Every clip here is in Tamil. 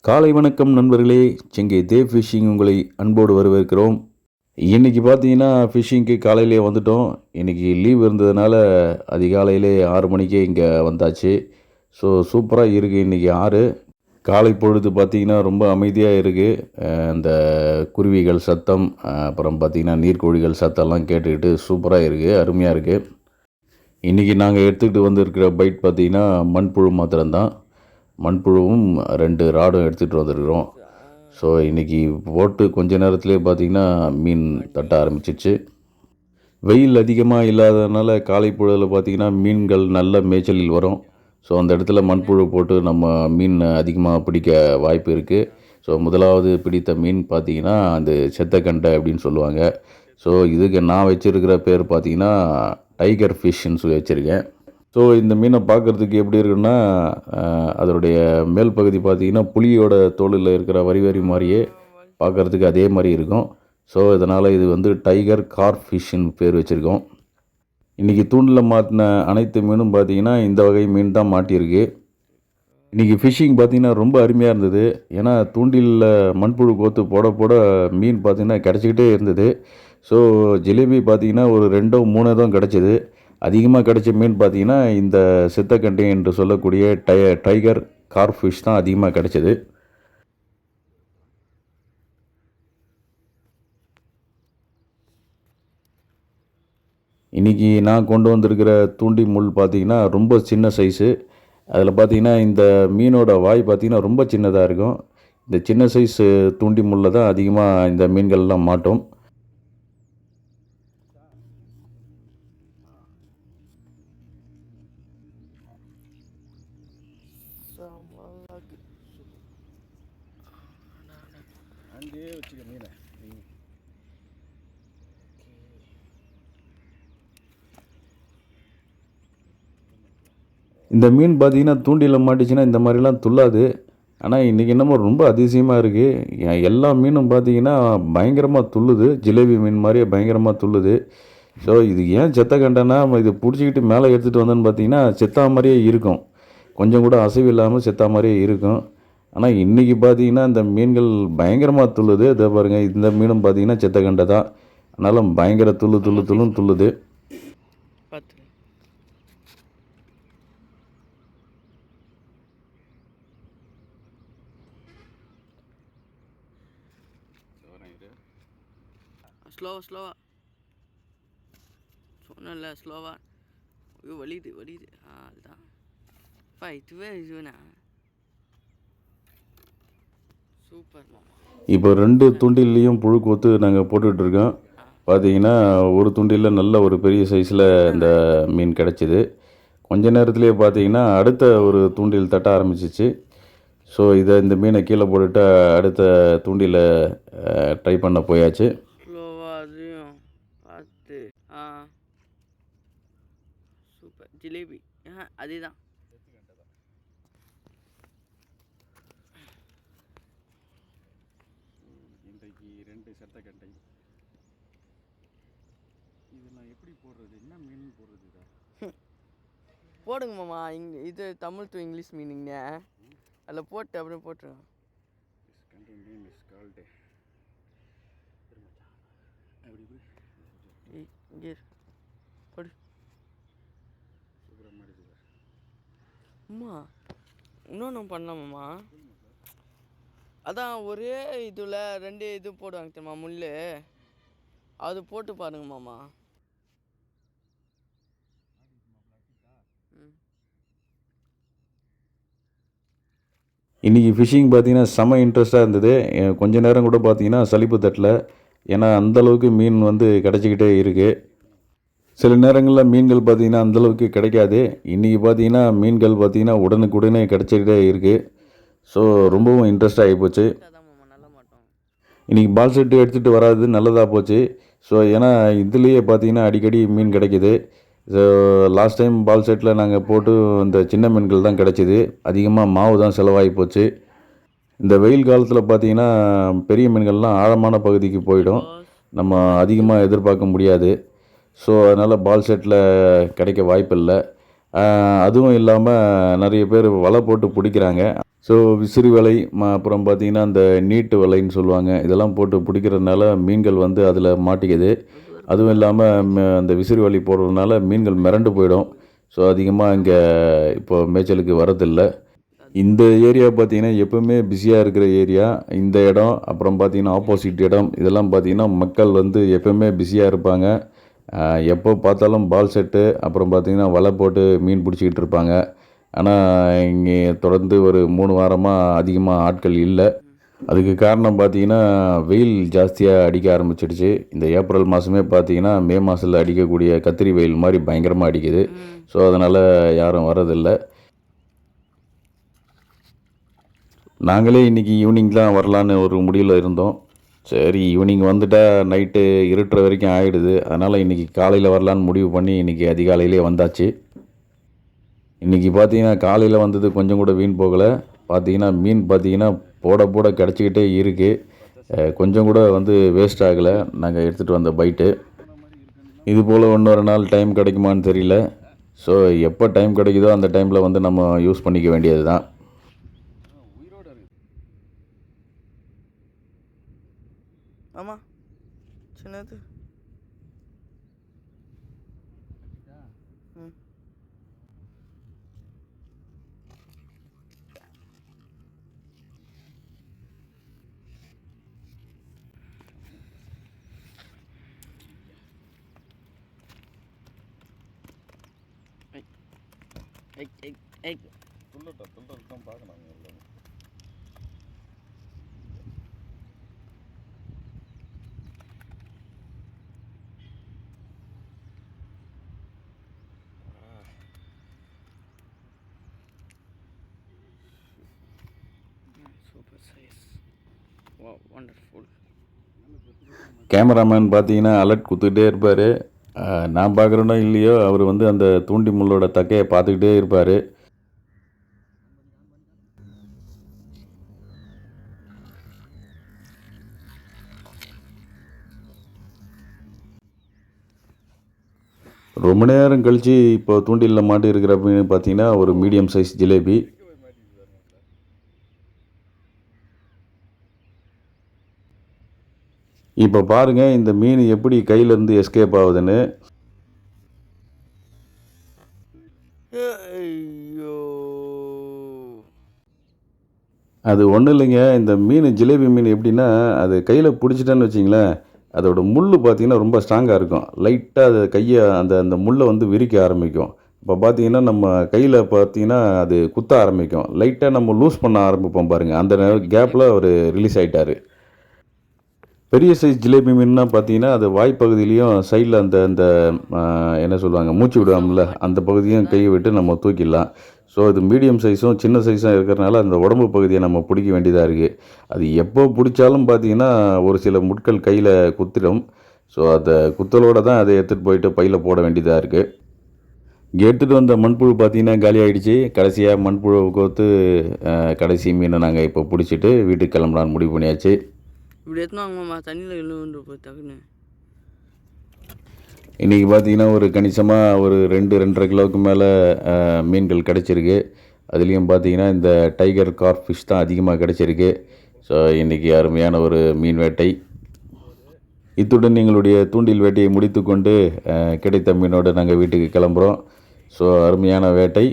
காலை வணக்கம் நண்பர்களே. செங்கை தேவ் ஃபிஷிங் உங்களை அன்போடு வரவேற்கிறோம். இன்றைக்கி பார்த்தீங்கன்னா ஃபிஷிங்க்கு காலையிலே வந்துட்டோம். இன்றைக்கி லீவ் இருந்ததுனால அதிகாலையிலே 6 மணிக்கே இங்கே வந்தாச்சு. சூப்பராக இருக்குது இன்றைக்கி ஆறு. காலை பொழுது பார்த்திங்கன்னா ரொம்ப அமைதியாக இருக்குது. இந்த குருவிகள் சத்தம், அப்புறம் பார்த்திங்கன்னா நீர்க்கோழிகள் சத்தம்லாம் கேட்டுக்கிட்டு சூப்பராக இருக்குது, அருமையாக இருக்குது. இன்றைக்கி நாங்கள் எடுத்துக்கிட்டு வந்திருக்கிற பைட் பார்த்திங்கன்னா மண்புழு மாத்திரம்தான். மண்புழுவும் 2 ராடும் எடுத்துகிட்டு வந்துருக்குறோம். இன்றைக்கி போட்டு கொஞ்ச நேரத்துலேயே பார்த்திங்கன்னா மீன் தட்ட ஆரம்பிச்சிச்சு. வெயில் அதிகமாக இல்லாததுனால காலை பொழுதில் பார்த்திங்கன்னா மீன்கள் நல்ல மேய்ச்சலில் வரும். அந்த இடத்துல மண்புழு போட்டு நம்ம மீன் அதிகமாக பிடிக்க வாய்ப்பு இருக்குது. முதலாவது பிடித்த மீன் பார்த்திங்கன்னா அந்த செத்தக்கண்டை அப்படின்னு சொல்லுவாங்க. இதுக்கு நான் வச்சுருக்கிற பேர் பார்த்திங்கன்னா டைகர் ஃபிஷ்ன்னு சொல்லி வச்சுருக்கேன். இந்த மீனை பார்க்குறதுக்கு எப்படி இருக்குன்னா, அதனுடைய மேல் பகுதி பார்த்திங்கன்னா புலியோட தோலில் இருக்கிற வரி மாதிரியே பார்க்குறதுக்கு அதே மாதிரி இருக்கும். இதனால் இது வந்து டைகர் கார்ப் ஃபிஷ்ஷுன்னு பேர் வச்சுருக்கோம். இன்றைக்கி தூண்டில் மாட்டின அனைத்து மீனும் பார்த்திங்கன்னா இந்த வகை மீன் தான் மாட்டியிருக்கு. இன்றைக்கி ஃபிஷ்ஷிங் பார்த்திங்கன்னா ரொம்ப அருமையாக இருந்தது. ஏன்னா தூண்டிலில் மண்புழு கோத்து போட மீன் பார்த்திங்கன்னா கிடச்சிக்கிட்டே இருந்தது. ஜிலேபி பார்த்திங்கன்னா ஒரு 2 3 தான் கிடச்சிது. அதிகமாக கிடைச்ச மீன் பார்த்திங்கன்னா இந்த சித்தக்கண்டை என்று சொல்லக்கூடிய டைகர் கார்ப் ஃபிஷ் தான் அதிகமாக கிடைச்சது. இன்றைக்கி நான் கொண்டு வந்திருக்கிற தூண்டி முள் பார்த்திங்கன்னா ரொம்ப சின்ன சைஸு. அதில் பார்த்திங்கன்னா இந்த மீனோட வாய் பார்த்திங்கன்னா ரொம்ப சின்னதாக இருக்கும். இந்த சின்ன சைஸு தூண்டி முள்ளில் தான் அதிகமாக இந்த மீன்கள்லாம் மாட்டோம். அங்கேயே வச்சுக்க மீனை. இந்த மீன் பார்த்தீங்கன்னா தூண்டில் மாட்டிச்சுன்னா இந்த மாதிரிலாம் துள்ளாது. ஆனால் இன்றைக்கி என்னமோ ரொம்ப அதிசயமாக இருக்குது. எல்லா மீனும் பார்த்தீங்கன்னா பயங்கரமாக துள்ளுது. ஜிலேபி மீன் மாதிரியே பயங்கரமாக துள்ளுது. இது ஏன் செத்த கண்டனா இது பிடிச்சிக்கிட்டு மேலே எடுத்துகிட்டு வந்தேன்னு பார்த்தீங்கன்னா செத்தா மாதிரியே இருக்கும். கொஞ்சம் கூட அசைவு இல்லாமல் செத்தா மாதிரியே இருக்கும். ஆனால் இன்றைக்கி பார்த்தீங்கன்னா இந்த மீன்கள் பயங்கரமாக துள்ளுது. இதை பாருங்கள், இந்த மீனும் பார்த்தீங்கன்னா செத்தக்கண்டை தான். அதனால் பயங்கர துள்ளுன்னு துள்ளுது. ஸ்லோவா சொன்னல ஸ்லோவா. வலியுது அதுதான் இதுவேண்ணா சூப்பர். இப்போ 2 தூண்டிலையும் புழு கோத்து நாங்கள் போட்டுட்ருக்கோம். பார்த்தீங்கன்னா ஒரு தூண்டிலில் நல்ல ஒரு பெரிய சைஸில் இந்த மீன் கிடச்சிது. கொஞ்ச நேரத்துலேயே பார்த்தீங்கன்னா அடுத்த ஒரு தூண்டில் தட்ட ஆரம்பிச்சிச்சு. இந்த மீனை கீழே போட்டுட்டு அடுத்த தூண்டில ட்ரை பண்ண போயாச்சு. சூப்பர் ஜிலேபி அதுதான். இன்றைக்கு 2 செத்தக்கண்டை. இது நான் எப்படி போடுறது? என்ன மீன் போடுறது? போடுங்க மாமா. இது தமிழ் டு இங்கிலீஷ் மீனிங்க. அதில் போட்டு அப்படியே போட்டுருங்க. இங்கே போடு. அம்மா இன்னொன்று பண்ணலாமாம்மா? அதான் ஒரே இதில் 2 இது போடுவாங்க தெரியுமா முள், அது போட்டு பாருங்க மாமா. இன்றைக்கி ஃபிஷ்ஷிங் பார்த்திங்கன்னா செம்ம இன்ட்ரெஸ்ட்டாக இருந்தது. கொஞ்ச நேரம் கூட பார்த்திங்கன்னா சலிப்பு தட்டல. ஏன்னா அந்தளவுக்கு மீன் வந்து கிடச்சிக்கிட்டே இருக்குது. சில நேரங்களில் மீன்கள் பார்த்திங்கன்னா அந்தளவுக்கு கிடைக்காது. இன்றைக்கி பார்த்திங்கன்னா மீன்கள் பார்த்திங்கன்னா உடனுக்குடனே கிடச்சிக்கிட்டே இருக்குது. ரொம்பவும் இன்ட்ரெஸ்டாக ஆகிப்போச்சு. இன்றைக்கி பால் செட்டு எடுத்துகிட்டு வராது நல்லதாக போச்சு. ஏன்னா இதுலேயே பார்த்திங்கன்னா அடிக்கடி மீன் கிடைக்கிது. லாஸ்ட் டைம் பால் செட்டில் நாங்கள் போட்டு இந்த சின்ன மீன்கள் தான் கிடச்சிது. அதிகமாக மாவு தான் செலவாகி போச்சு. இந்த வெயில் காலத்தில் பார்த்திங்கன்னா பெரிய மீன்கள்லாம் ஆழமான பகுதிக்கு போயிடும். நம்ம அதிகமாக எதிர்பார்க்க முடியாது. அதனால் பால் செட்டில் கிடைக்க வாய்ப்பில்லை. அதுவும் இல்லாமல் நிறைய பேர் வலை போட்டு பிடிக்கிறாங்க. ஸோ விசிறி வலை அப்புறம் பார்த்திங்கன்னா அந்த நீட்டு வலைன்னு சொல்லுவாங்க, இதெல்லாம் போட்டு பிடிக்கிறதுனால மீன்கள் வந்து அதில் மாட்டிக்குது. அதுவும் இல்லாமல் அந்த விசிறி வலை போடுறதுனால மீன்கள் மிரண்டு போயிடும். ஸோ அதிகமாக இங்கே இப்போ மேய்ச்சலுக்கு வரதில்ல. இந்த ஏரியா பார்த்திங்கன்னா எப்போவுமே பிஸியாக இருக்கிற ஏரியா. இந்த இடம் அப்புறம் பார்த்திங்கன்னா ஆப்போசிட் இடம் இதெல்லாம் பார்த்திங்கன்னா மக்கள் வந்து எப்போவுமே பிஸியாக இருப்பாங்க. எப்போ பார்த்தாலும் பால் செட்டு அப்புறம் பார்த்திங்கன்னா வலை போட்டு மீன் பிடிச்சிக்கிட்டு இருப்பாங்க. ஆனால் இங்கே தொடர்ந்து ஒரு 3 வாரமாக அதிகமாக ஆட்கள் இல்லை. அதுக்கு காரணம் பார்த்திங்கன்னா வெயில் ஜாஸ்தியாக அடிக்க ஆரம்பிச்சிடுச்சு. இந்த ஏப்ரல் மாதமே பார்த்திங்கன்னா மே மாதத்தில் அடிக்கக்கூடிய கத்திரி வெயில் மாதிரி பயங்கரமாக அடிக்குது. ஸோ அதனால் யாரும் வரதில்லை. நாங்களே இன்றைக்கி ஈவினிங் தான் வரலான்னு ஒரு முடிவில் இருந்தோம். சரி ஈவினிங் வந்துட்டால் நைட்டு இருட்டுற வரைக்கும் ஆகிடுது, அதனால் இன்றைக்கி காலையில் வரலான்னு முடிவு பண்ணி இன்றைக்கி அதிகாலையிலே வந்தாச்சு. இன்றைக்கி பார்த்திங்கன்னா காலையில் வந்தது கொஞ்சம் கூட வீண் போகலை. பார்த்திங்கன்னா மீன் பார்த்திங்கன்னா போட போட கிடச்சிக்கிட்டே இருக்குது. கொஞ்சம் கூட வந்து வேஸ்ட் ஆகலை நாங்கள் எடுத்துகிட்டு வந்த பைட்டு. இது போல் இன்னொரு நாள் டைம் கிடைக்குமான்னு தெரியல. ஸோ எப்போ டைம் கிடைக்குதோ அந்த டைமில் வந்து நம்ம யூஸ் பண்ணிக்க வேண்டியது தான். ஆமாம் சின்னது. ம் சூப்பர் சைஸ். வா வண்டர்ஃபுல். கேமராமேன் பார்த்தீங்கன்னா அலர்ட் கொடுத்துக்கிட்டே இருப்பார். நான் பார்க்குறேனோ இல்லையோ அவர் வந்து அந்த தூண்டி முள்ளோட தக்கையை பார்த்துக்கிட்டே இருப்பார். ரொம்ப நேரம் கழித்து இப்போ தூண்டிலில் மாட்டி இருக்கிற மீன் பார்த்தீங்கன்னா ஒரு மீடியம் சைஸ் ஜிலேபி. இப்போ பாருங்கள் இந்த மீன் எப்படி கையிலேருந்து எஸ்கேப் ஆகுதுன்னு. ஐயோ அது ஒன்றும் இல்லைங்க, இந்த மீன் ஜிலேபி மீன் எப்படின்னா அது கையில் பிடிச்சிட்டேன்னு வச்சிங்களேன், அதோட முள் பார்த்திங்கன்னா ரொம்ப ஸ்ட்ராங்காக இருக்கும். லைட்டாக அது கையை அந்த முள்ளை வந்து விரிக்க ஆரம்பிக்கும். இப்போ பார்த்திங்கன்னா நம்ம கையில் பார்த்திங்கன்னா அது குத்த ஆரம்பிக்கும். லைட்டாக நம்ம லூஸ் பண்ண ஆரம்பிப்போம் பாருங்கள், அந்த கேப்பில் அவர் ரிலீஸ் ஆகிட்டார். பெரிய சைஸ் ஜிலேபி மீன்னா பார்த்தீங்கன்னா அது வாய்ப்பகுதியிலையும் சைடில் அந்த அந்த என்ன சொல்லுவாங்க மூச்சு விடுவாங்கள்ல அந்த பகுதியும் கையை விட்டு நம்ம தூக்கிடலாம். ஸோ இது மீடியம் சைஸும் சின்ன சைஸும் இருக்கிறனால அந்த உடம்பு பகுதியை நம்ம பிடிக்க வேண்டியதாக இருக்குது. அது எப்போ பிடிச்சாலும் பார்த்திங்கன்னா ஒரு சில முட்கள் கையில் குத்திடும். ஸோ அந்த குத்தலோடு தான் அதை எடுத்துகிட்டு போயிட்டு பையில் போட வேண்டியதாக இருக்குது. இங்கே எடுத்துகிட்டு வந்த மண்புழு பார்த்திங்கன்னா காலி ஆகிடுச்சு. கடைசியாக மண்புழுவை கோர்த்து கடைசி மீனை நாங்கள் இப்போ பிடிச்சிட்டு வீட்டுக்கு கிளம்பலான்னு முடிவு பண்ணியாச்சு. இப்படி எடுத்துனாங்கம்மா தண்ணியில் எழுந்து போய் டக்குன்னு. இன்றைக்கி பார்த்திங்கன்னா ஒரு கணிசமாக ஒரு 2-2.5 கிலோவுக்கு மேலே மீன்கள் கிடச்சிருக்கு. அதுலேயும் பார்த்திங்கன்னா இந்த டைகர் கார்ப் ஃபிஷ் தான் அதிகமாக கிடச்சிருக்கு. ஸோ இன்றைக்கி அருமையான ஒரு மீன் வேட்டை. இத்துடன் எங்களுடைய தூண்டில் வேட்டையை முடித்து கொண்டு கிடைத்த மீனோடு நாங்கள் வீட்டுக்கு கிளம்புறோம். ஸோ அருமையான வேட்டை.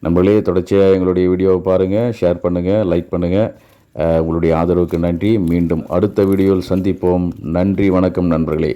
நம்மளே தொடர்ச்சியாக எங்களுடைய வீடியோவை பாருங்கள், ஷேர் பண்ணுங்கள், லைக் பண்ணுங்கள். உங்களுடைய ஆதரவுக்கு நன்றி. மீண்டும் அடுத்த வீடியோவில் சந்திப்போம். நன்றி, வணக்கம் நண்பர்களே.